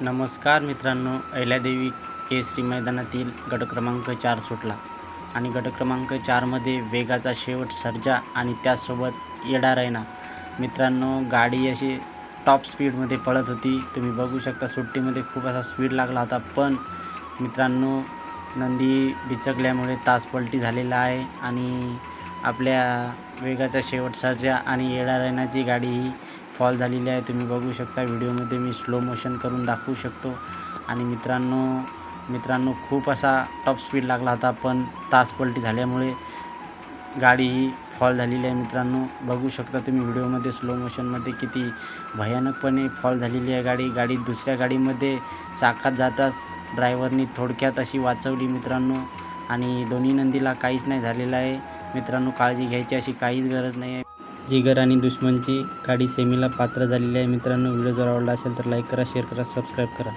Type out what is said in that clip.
नमस्कार मित्रांनो, अहिल्यादेवी केसरी मैदानातील गट क्रमांक 4 सुटला आणि गट क्रमांक 4मध्ये वेगाचा शेवट सर्जा आणि त्याचसोबत येडा रैना. मित्रांनो, गाडी अशी टॉप स्पीडमध्ये पळत होती. तुम्ही बघू शकता सुट्टीमध्ये खूप असा स्पीड लागला होता, पण मित्रांनो नंदी बिचकल्यामुळे तास पलटी झालेला आहे आणि आपल्या वेगाचा शेवट सर्जा आणि येडा रैनाची गाडी ही फॉल झालेली आहे. तुम्ही बघू शकता व्हिडिओमध्ये मी स्लो मोशन करून दाखवू शकतो. आणि मित्रांनो खूप असा टॉप स्पीड लागला होता, पण तास पलटी झाल्यामुळे गाडी ही फॉल झालेली आहे. मित्रांनो बघू शकता तुम्ही व्हिडिओमध्ये स्लो मोशनमध्ये किती भयानकपणे फॉल झालेली आहे गाडी दुसऱ्या गाडीमध्ये चाकात जाताच ड्रायव्हरनी थोडक्यात अशी वाचवली मित्रांनो. आणि दोन्ही नंदीला काहीच नाही झालेलं आहे. मित्रांनो, काळजी घ्यायची अशी काहीच गरज नाही आहे. जिगर आणि दुश्मनची गाडी सेमीला पात्र झालेली आहे. मित्रांनो, व्हिडिओ जर आवडला असेल तर लाईक करा, शेअर करा, सबस्क्राईब करा.